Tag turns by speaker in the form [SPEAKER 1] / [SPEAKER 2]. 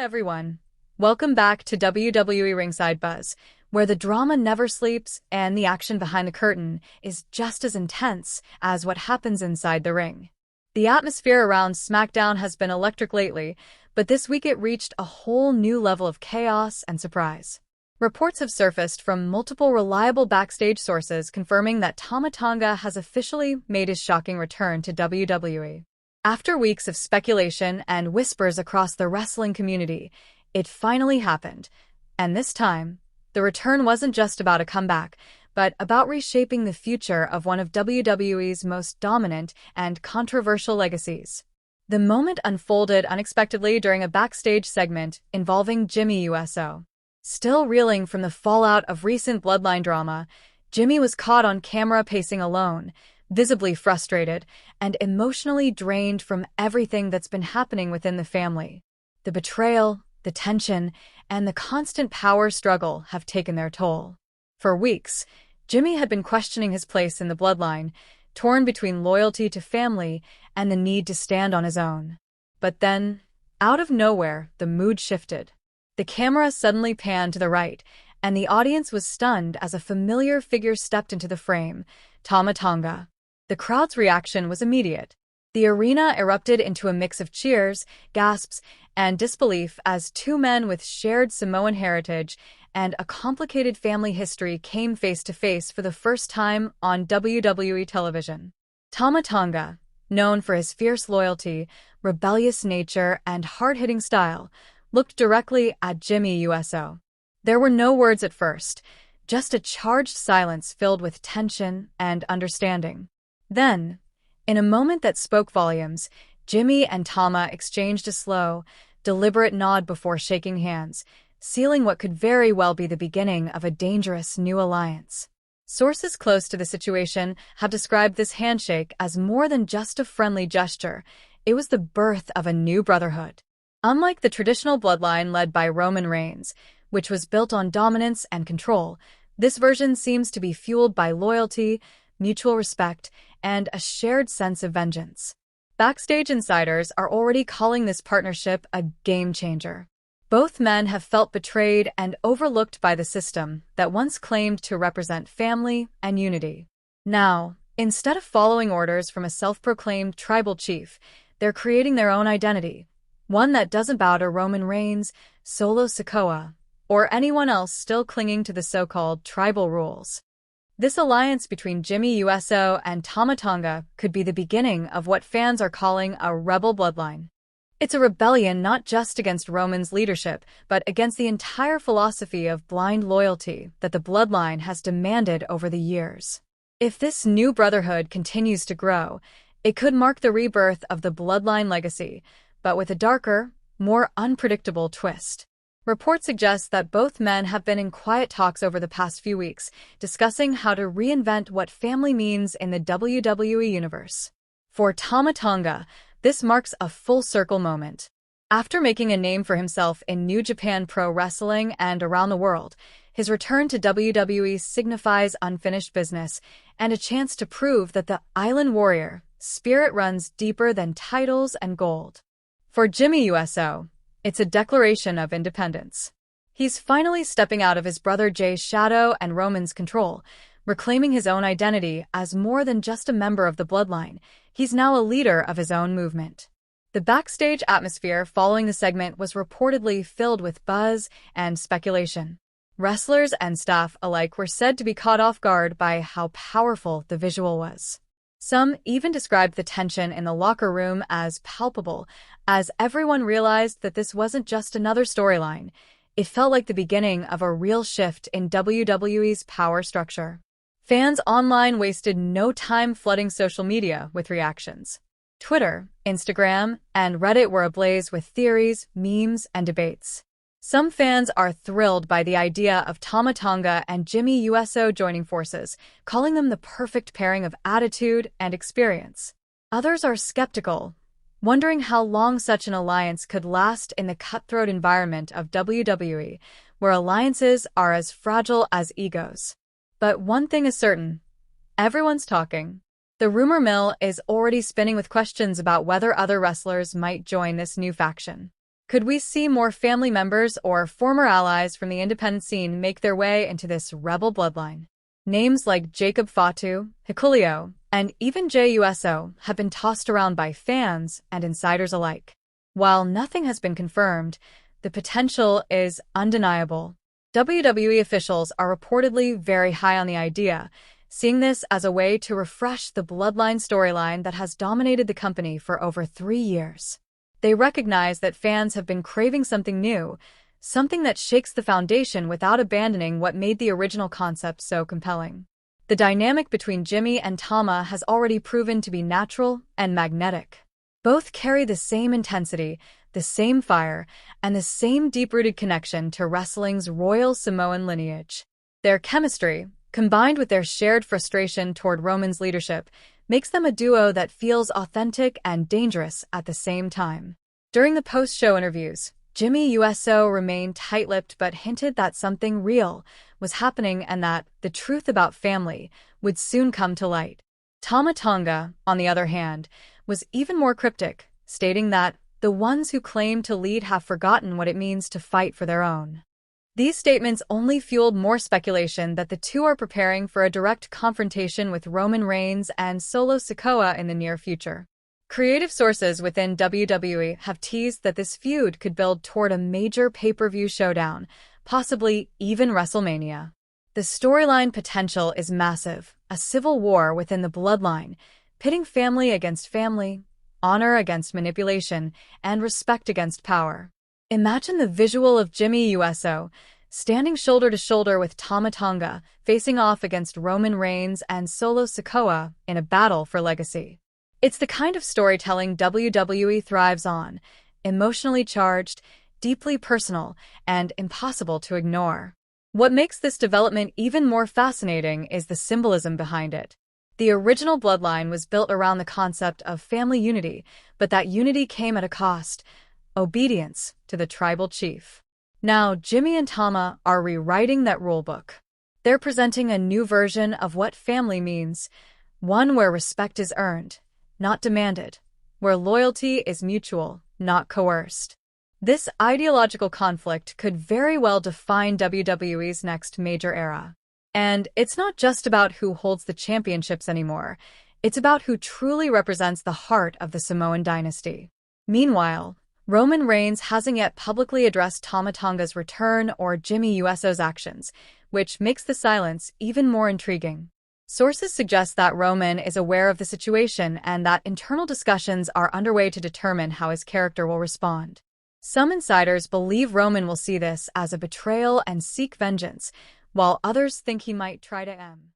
[SPEAKER 1] everyone. Welcome back to WWE Ringside Buzz, where the drama never sleeps and the action behind the curtain is just as intense as what happens inside the ring. The atmosphere around SmackDown has been electric lately, but this week it reached a whole new level of chaos and surprise. Reports have surfaced from multiple reliable backstage sources confirming that Tama Tonga has officially made his shocking return to WWE. After weeks of speculation and whispers across the wrestling community, it finally happened. And this time, the return wasn't just about a comeback, but about reshaping the future of one of WWE's most dominant and controversial legacies. The moment unfolded unexpectedly during a backstage segment involving Jimmy Uso. Still reeling from the fallout of recent Bloodline drama, Jimmy was caught on camera pacing alone, visibly frustrated and emotionally drained from everything that's been happening within the family. The betrayal, the tension, and the constant power struggle have taken their toll. For weeks, Jimmy had been questioning his place in the Bloodline, torn between loyalty to family and the need to stand on his own. But then, out of nowhere, the mood shifted. The camera suddenly panned to the right, and the audience was stunned as a familiar figure stepped into the frame, Tama Tonga. The crowd's reaction was immediate. The arena erupted into a mix of cheers, gasps, and disbelief as two men with shared Samoan heritage and a complicated family history came face to face for the first time on WWE television. Tama Tonga, known for his fierce loyalty, rebellious nature, and hard-hitting style, looked directly at Jimmy Uso. There were no words at first, just a charged silence filled with tension and understanding. Then, in a moment that spoke volumes, Jimmy and Tama exchanged a slow, deliberate nod before shaking hands, sealing what could very well be the beginning of a dangerous new alliance. Sources close to the situation have described this handshake as more than just a friendly gesture. It was the birth of a new brotherhood. Unlike the traditional bloodline led by Roman Reigns, which was built on dominance and control, this version seems to be fueled by loyalty, mutual respect, and a shared sense of vengeance. Backstage insiders are already calling this partnership a game-changer. Both men have felt betrayed and overlooked by the system that once claimed to represent family and unity. Now, instead of following orders from a self-proclaimed tribal chief, they're creating their own identity, one that doesn't bow to Roman Reigns, Solo Sikoa, or anyone else still clinging to the so-called tribal rules. This alliance between Jimmy Uso and Tama Tonga could be the beginning of what fans are calling a rebel bloodline. It's a rebellion not just against Roman's leadership, but against the entire philosophy of blind loyalty that the bloodline has demanded over the years. If this new brotherhood continues to grow, it could mark the rebirth of the bloodline legacy, but with a darker, more unpredictable twist. Reports suggest that both men have been in quiet talks over the past few weeks, discussing how to reinvent what family means in the WWE universe. For Tama Tonga, this marks a full-circle moment. After making a name for himself in New Japan Pro Wrestling and around the world, his return to WWE signifies unfinished business and a chance to prove that the Island Warrior spirit runs deeper than titles and gold. For Jimmy Uso, it's a declaration of independence. He's finally stepping out of his brother Jay's shadow and Roman's control, reclaiming his own identity as more than just a member of the bloodline. He's now a leader of his own movement. The backstage atmosphere following the segment was reportedly filled with buzz and speculation. Wrestlers and staff alike were said to be caught off guard by how powerful the visual was. Some even described the tension in the locker room as palpable, as everyone realized that this wasn't just another storyline. It felt like the beginning of a real shift in WWE's power structure. Fans online wasted no time flooding social media with reactions. Twitter, Instagram, and Reddit were ablaze with theories, memes, and debates. Some fans are thrilled by the idea of Tama Tonga and Jimmy Uso joining forces, calling them the perfect pairing of attitude and experience. Others are skeptical, wondering how long such an alliance could last in the cutthroat environment of WWE, where alliances are as fragile as egos. But one thing is certain, everyone's talking. The rumor mill is already spinning with questions about whether other wrestlers might join this new faction. Could we see more family members or former allies from the independent scene make their way into this rebel bloodline? Names like Jacob Fatu, Hikuleo, and even Jey Uso have been tossed around by fans and insiders alike. While nothing has been confirmed, the potential is undeniable. WWE officials are reportedly very high on the idea, seeing this as a way to refresh the Bloodline storyline that has dominated the company for over 3 years. They recognize that fans have been craving something new, something that shakes the foundation without abandoning what made the original concept so compelling. The dynamic between Jimmy and Tama has already proven to be natural and magnetic. Both carry the same intensity, the same fire, and the same deep-rooted connection to wrestling's royal Samoan lineage. Their chemistry, combined with their shared frustration toward Roman's leadership, makes them a duo that feels authentic and dangerous at the same time. During the post-show interviews, Jimmy Uso remained tight-lipped but hinted that something real was happening and that the truth about family would soon come to light. Tama Tonga, on the other hand, was even more cryptic, stating that the ones who claim to lead have forgotten what it means to fight for their own. These statements only fueled more speculation that the two are preparing for a direct confrontation with Roman Reigns and Solo Sikoa in the near future. Creative sources within WWE have teased that this feud could build toward a major pay-per-view showdown, possibly even WrestleMania. The storyline potential is massive, a civil war within the bloodline, pitting family against family, honor against manipulation, and respect against power. Imagine the visual of Jimmy Uso standing shoulder to shoulder with Tama Tonga, facing off against Roman Reigns and Solo Sikoa in a battle for legacy. It's the kind of storytelling WWE thrives on, emotionally charged, deeply personal, and impossible to ignore. What makes this development even more fascinating is the symbolism behind it. The original bloodline was built around the concept of family unity, but that unity came at a cost: obedience to the tribal chief. Now, Jimmy and Tama are rewriting that rulebook. They're presenting a new version of what family means, one where respect is earned, not demanded, where loyalty is mutual, not coerced. This ideological conflict could very well define WWE's next major era. And it's not just about who holds the championships anymore, it's about who truly represents the heart of the Samoan dynasty. Meanwhile, Roman Reigns hasn't yet publicly addressed Tama Tonga's return or Jimmy Uso's actions, which makes the silence even more intriguing. Sources suggest that Roman is aware of the situation and that internal discussions are underway to determine how his character will respond. Some insiders believe Roman will see this as a betrayal and seek vengeance, while others think he might try to end